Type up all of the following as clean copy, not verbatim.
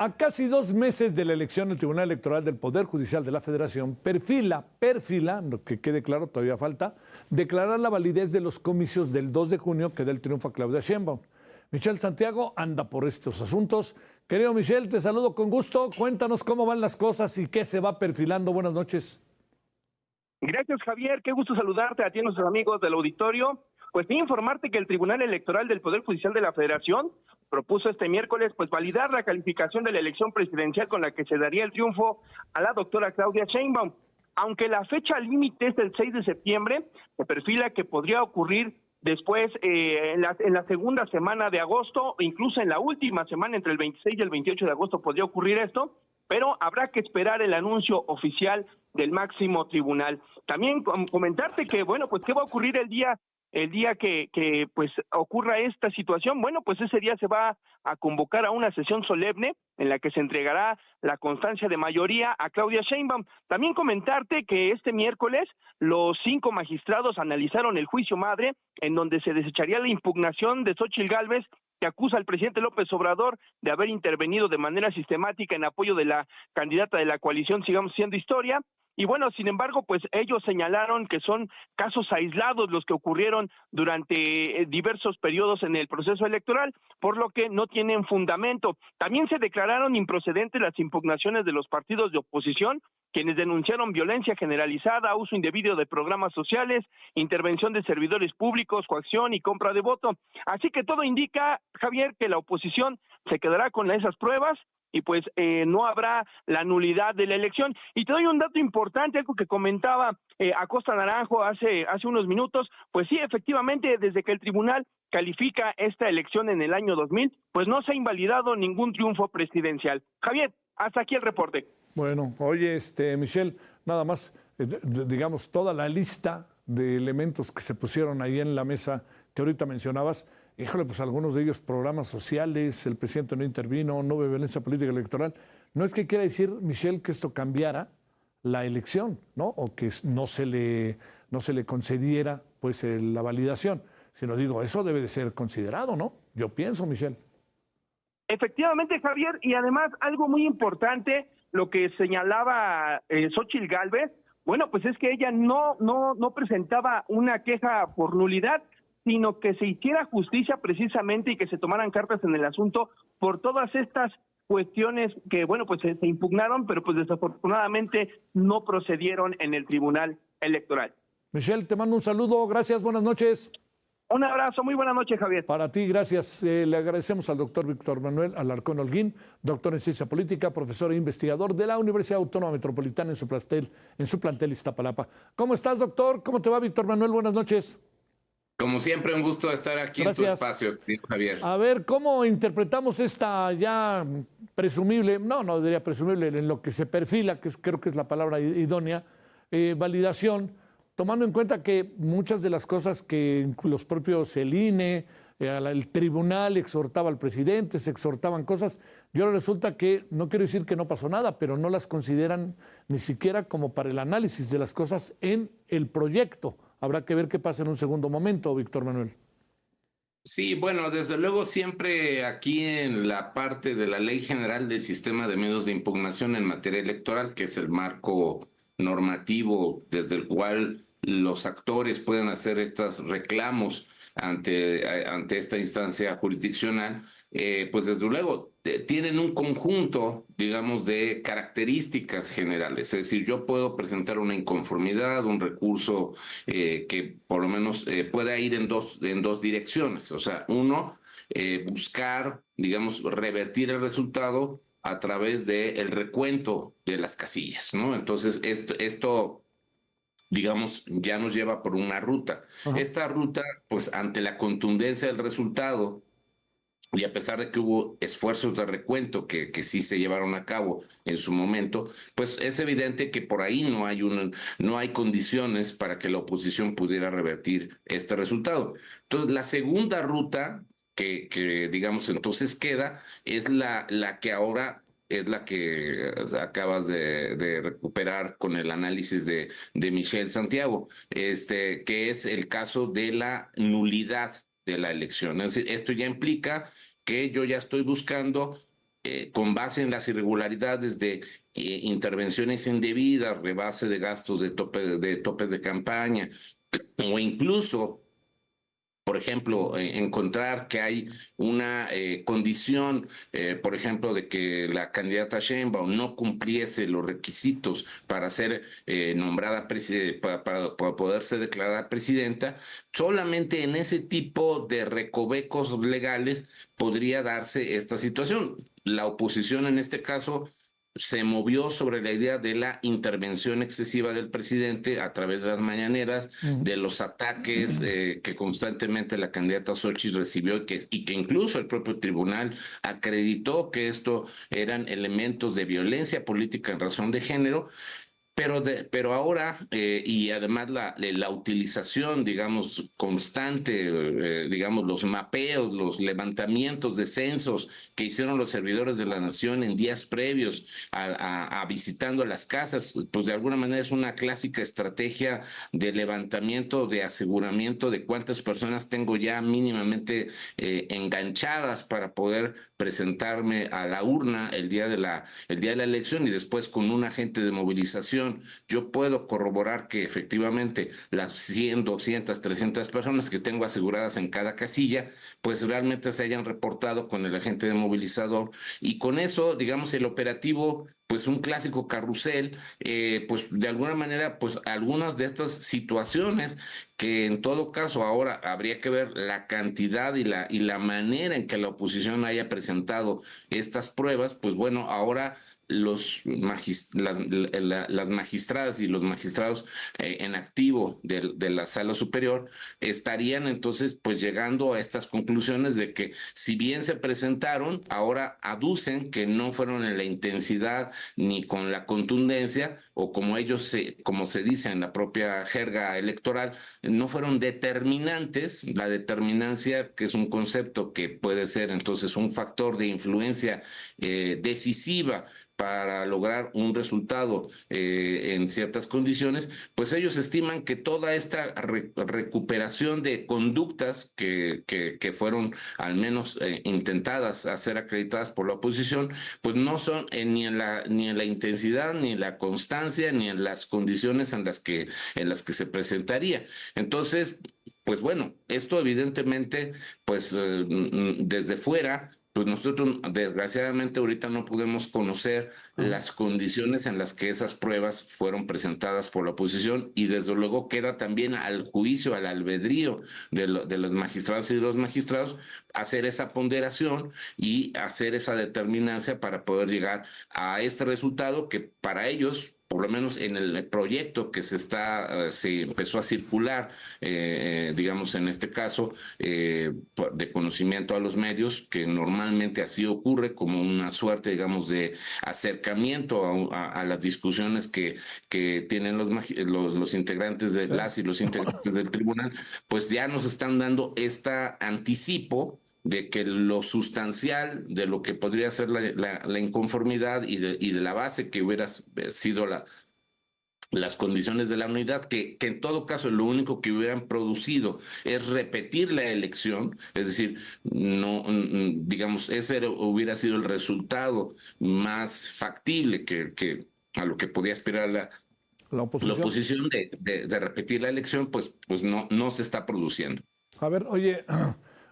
A casi 2 meses de la elección, el Tribunal Electoral del Poder Judicial de la Federación perfila, lo que quede claro, todavía falta, declarar la validez de los comicios del 2 de junio que da el triunfo a Claudia Sheinbaum. Michelle Santiago anda por estos asuntos. Querido Michelle, te saludo con gusto. Cuéntanos cómo van las cosas y qué se va perfilando. Buenas noches. Gracias, Javier. Qué gusto saludarte a ti y a nuestros amigos del auditorio. Pues sí, informarte que el Tribunal Electoral del Poder Judicial de la Federación propuso este miércoles validar la calificación de la elección presidencial con la que se daría el triunfo a la doctora Claudia Sheinbaum. Aunque la fecha límite es el 6 de septiembre, se perfila que podría ocurrir después en la segunda semana de agosto, o incluso en la última semana, entre el 26 y el 28 de agosto podría ocurrir esto, pero habrá que esperar el anuncio oficial del máximo tribunal. También comentarte que, bueno, pues qué va a ocurrir el día que ocurra esta situación. Bueno, pues ese día se va a convocar a una sesión solemne en la que se entregará la constancia de mayoría a Claudia Sheinbaum. También comentarte que este miércoles los 5 magistrados analizaron el juicio madre en donde se desecharía la impugnación de Xóchitl Gálvez, que acusa al presidente López Obrador de haber intervenido de manera sistemática en apoyo de la candidata de la coalición Sigamos Siendo Historia. Y bueno, sin embargo, pues ellos señalaron que son casos aislados los que ocurrieron durante diversos periodos en el proceso electoral, por lo que no tienen fundamento. También se declararon improcedentes las impugnaciones de los partidos de oposición, quienes denunciaron violencia generalizada, uso indebido de programas sociales, intervención de servidores públicos, coacción y compra de voto. Así que todo indica, Javier, que la oposición se quedará con esas pruebas y pues no habrá la nulidad de la elección. Y te doy un dato importante, algo que comentaba Acosta Naranjo hace unos minutos. Pues sí, efectivamente, desde que el tribunal califica esta elección en el año 2000, pues no se ha invalidado ningún triunfo presidencial. Javier, hasta aquí el reporte. Bueno, oye, Michelle, nada más, digamos, toda la lista de elementos que se pusieron ahí en la mesa que ahorita mencionabas. Híjole, pues algunos de ellos programas sociales, el presidente no intervino, no hubo violencia política electoral. No es que quiera decir, Michelle, que esto cambiara la elección, ¿no? O que no se le concediera pues la validación, sino digo, eso debe de ser considerado, ¿no? Yo pienso, Michelle. Efectivamente, Javier, y además algo muy importante, lo que señalaba Xóchitl Gálvez, bueno, pues es que ella no presentaba una queja por nulidad, sino que se hiciera justicia precisamente y que se tomaran cartas en el asunto por todas estas cuestiones que, bueno, pues se impugnaron, pero pues desafortunadamente no procedieron en el Tribunal Electoral. Michelle, te mando un saludo, gracias, buenas noches. Un abrazo, muy buenas noches, Javier. Para ti, gracias. Le agradecemos al doctor Víctor Manuel Alarcón Holguín, doctor en Ciencia Política, profesor e investigador de la Universidad Autónoma Metropolitana en su plantel Iztapalapa. ¿Cómo estás, doctor? ¿Cómo te va, Víctor Manuel? Buenas noches. Como siempre, un gusto estar aquí en tu espacio, Javier. A ver, ¿cómo interpretamos esta ya presumible, no diría presumible, en lo que se perfila, creo que es la palabra idónea, validación, tomando en cuenta que muchas de las cosas que los propios el INE, el tribunal exhortaba al presidente, se exhortaban cosas, y ahora resulta que, no quiero decir que no pasó nada, pero no las consideran ni siquiera como para el análisis de las cosas en el proyecto? Habrá que ver qué pasa en un segundo momento, Víctor Manuel. Sí, bueno, desde luego siempre aquí en la parte de la Ley General del Sistema de Medios de Impugnación en materia electoral, que es el marco normativo desde el cual los actores pueden hacer estos reclamos ante esta instancia jurisdiccional, pues desde luego tienen un conjunto, digamos, de características generales. Es decir, yo puedo presentar una inconformidad, un recurso que por lo menos pueda ir en dos direcciones. O sea, uno, buscar, digamos, revertir el resultado a través del recuento de las casillas, ¿no? Entonces, esto digamos, ya nos lleva por una ruta. Ajá. Esta ruta, pues ante la contundencia del resultado, y a pesar de que hubo esfuerzos de recuento que sí se llevaron a cabo en su momento, pues es evidente que por ahí no hay condiciones para que la oposición pudiera revertir este resultado. Entonces, la segunda ruta que digamos, entonces queda es la que ahora es la que acabas de recuperar con el análisis de Michelle Santiago, que es el caso de la nulidad de la elección. Es decir, esto ya implica que yo ya estoy buscando con base en las irregularidades de intervenciones indebidas, rebase de gastos de topes de campaña, o incluso, por ejemplo, encontrar que hay una condición, por ejemplo, de que la candidata Sheinbaum no cumpliese los requisitos para ser nombrada para poderse declarar presidenta, solamente en ese tipo de recovecos legales podría darse esta situación. La oposición en este caso se movió sobre la idea de la intervención excesiva del presidente a través de las mañaneras, de los ataques que constantemente la candidata Xochitl recibió y que incluso el propio tribunal acreditó que esto eran elementos de violencia política en razón de género. Pero ahora, y además la utilización, digamos, constante, digamos, los mapeos, los levantamientos de censos que hicieron los servidores de la nación en días previos a visitando las casas, pues de alguna manera es una clásica estrategia de levantamiento, de aseguramiento de cuántas personas tengo ya mínimamente enganchadas para poder presentarme a la urna el día de la elección, y después con un agente de movilización yo puedo corroborar que efectivamente las 100, 200, 300 personas que tengo aseguradas en cada casilla, pues realmente se hayan reportado con el agente de movilizador, y con eso, digamos, el operativo, pues un clásico carrusel, pues de alguna manera, pues algunas de estas situaciones que en todo caso ahora habría que ver la cantidad y la manera en que la oposición haya presentado estas pruebas, pues bueno, ahora las magistradas y los magistrados en activo de la sala superior estarían entonces pues llegando a estas conclusiones de que si bien se presentaron, ahora aducen que no fueron en la intensidad ni con la contundencia, o como se dice en la propia jerga electoral, no fueron determinantes. La determinancia, que es un concepto que puede ser entonces un factor de influencia decisiva para lograr un resultado en ciertas condiciones, pues ellos estiman que toda esta recuperación de conductas que fueron al menos intentadas a ser acreditadas por la oposición, pues no son ni en la intensidad, ni en la constancia, ni en las condiciones en las que se presentaría. Entonces, pues bueno, esto evidentemente, pues desde fuera, pues nosotros desgraciadamente ahorita no podemos conocer las condiciones en las que esas pruebas fueron presentadas por la oposición, y desde luego queda también al juicio, al albedrío de los magistrados y de los magistrados hacer esa ponderación y hacer esa determinancia para poder llegar a este resultado que para ellos, por lo menos en el proyecto que se empezó a circular, digamos en este caso, de conocimiento a los medios, que normalmente así ocurre como una suerte, digamos, de acercamiento a las discusiones que tienen los integrantes de las y los integrantes del tribunal, pues ya nos están dando este anticipo de que lo sustancial de lo que podría ser la inconformidad y de la base que hubiera sido las condiciones de la unidad, que en todo caso lo único que hubieran producido es repetir la elección, es decir, no, digamos, ese hubiera sido el resultado más factible que a lo que podía aspirar La la oposición. oposición de repetir la elección, pues no se está produciendo. A ver, oye,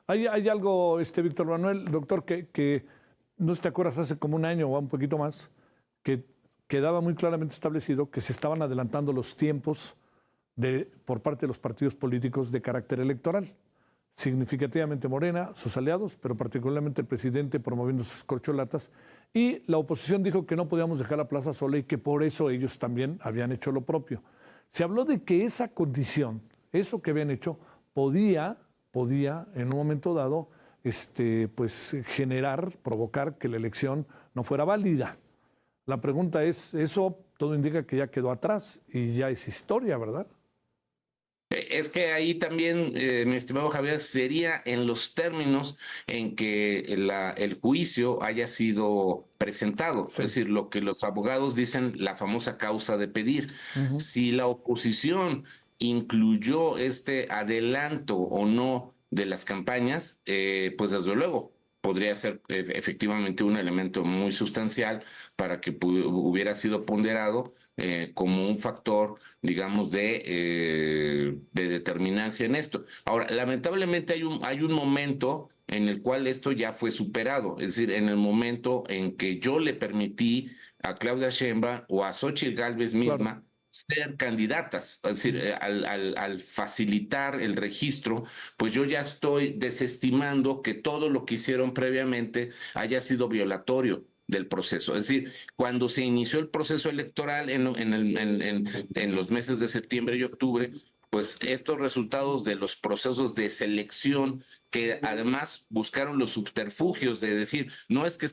hay algo, Víctor Manuel, doctor, que no sé si te acuerdas, hace como un año o un poquito más, que quedaba muy claramente establecido que se estaban adelantando los tiempos por parte de los partidos políticos de carácter electoral. Significativamente Morena, sus aliados, pero particularmente el presidente promoviendo sus corcholatas. Y la oposición dijo que no podíamos dejar la plaza sola y que por eso ellos también habían hecho lo propio. Se habló de que esa condición, eso que habían hecho, podía en un momento dado pues, provocar que la elección no fuera válida. La pregunta es, eso todo indica que ya quedó atrás y ya es historia, ¿verdad? Es que ahí también, mi estimado Javier, sería en los términos en que el juicio haya sido presentado, Sí. es decir, lo que los abogados dicen, la famosa causa de pedir. Si la oposición incluyó este adelanto o no de las campañas, pues desde luego podría ser efectivamente un elemento muy sustancial para que hubiera sido ponderado como un factor, digamos, de determinancia en esto. Ahora, lamentablemente hay un momento en el cual esto ya fue superado, es decir, en el momento en que yo le permití a Claudia Sheinbaum o a Xóchitl Gálvez misma ser candidatas, es decir, al facilitar el registro, pues yo ya estoy desestimando que todo lo que hicieron previamente haya sido violatorio del proceso. Es decir, cuando se inició el proceso electoral en los meses de septiembre y octubre, pues estos resultados de los procesos de selección que además buscaron los subterfugios de decir, no es que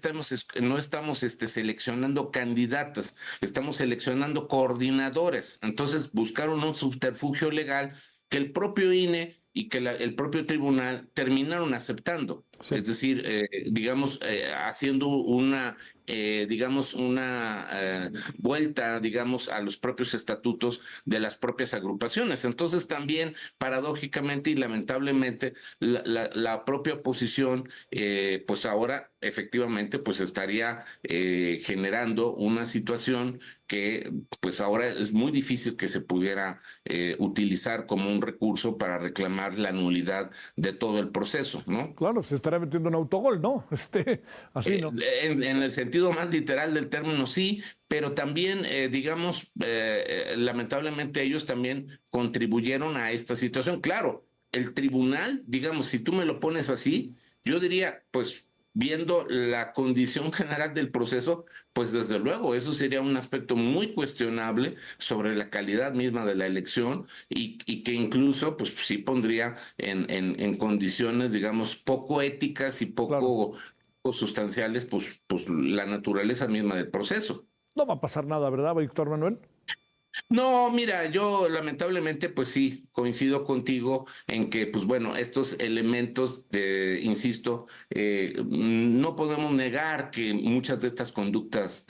no estamos seleccionando candidatas, estamos seleccionando coordinadores. Entonces buscaron un subterfugio legal que el propio INE y que el propio tribunal terminaron aceptando. Sí. Es decir, digamos, haciendo digamos, una vuelta, digamos, a los propios estatutos de las propias agrupaciones. Entonces también, paradójicamente y lamentablemente, la propia oposición, pues ahora efectivamente, pues estaría generando una situación que pues ahora es muy difícil que se pudiera utilizar como un recurso para reclamar la nulidad de todo el proceso, ¿no? Claro, se estaría metiendo un autogol, ¿no? Así, ¿no? En el sentido más literal del término, sí, pero también, digamos, lamentablemente ellos también contribuyeron a esta situación. Claro, el tribunal, digamos, si tú me lo pones así, yo diría, pues, viendo la condición general del proceso, pues desde luego eso sería un aspecto muy cuestionable sobre la calidad misma de la elección y que incluso pues sí pondría en condiciones, digamos, poco éticas y poco sustanciales, pues la naturaleza misma del proceso. No va a pasar nada, ¿verdad, Víctor Manuel? No, mira, yo lamentablemente, pues sí, coincido contigo en que, pues bueno, estos elementos, insisto, no podemos negar que muchas de estas conductas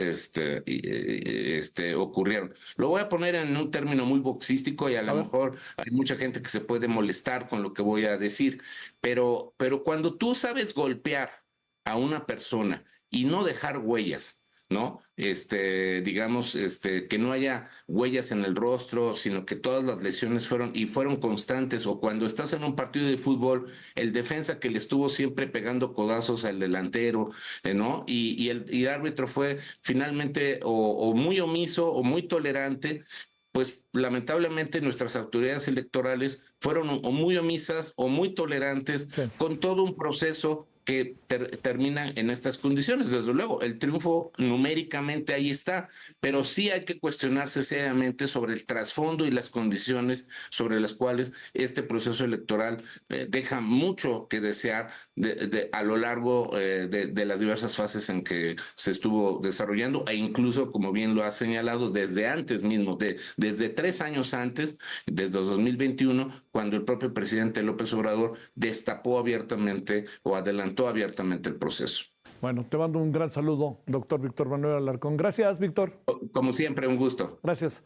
ocurrieron. Lo voy a poner en un término muy boxístico y a lo mejor hay mucha gente que se puede molestar con lo que voy a decir, pero cuando tú sabes golpear a una persona y no dejar huellas, ¿no? Digamos, que no haya huellas en el rostro, sino que todas las lesiones fueron constantes, o cuando estás en un partido de fútbol, el defensa que le estuvo siempre pegando codazos al delantero, ¿no? Y el árbitro fue finalmente o muy omiso o muy tolerante. Pues lamentablemente nuestras autoridades electorales fueron o muy omisas o muy tolerantes con todo un proceso que terminan en estas condiciones. Desde luego, el triunfo numéricamente ahí está, pero sí hay que cuestionarse seriamente sobre el trasfondo y las condiciones sobre las cuales este proceso electoral deja mucho que desear a lo largo de las diversas fases en que se estuvo desarrollando, e incluso, como bien lo ha señalado, desde antes mismo, desde 3 años antes, desde 2021, cuando el propio presidente López Obrador destapó abiertamente o adelantó abiertamente el proceso. Bueno, te mando un gran saludo, doctor Víctor Manuel Alarcón. Gracias, Víctor. Como siempre, un gusto. Gracias.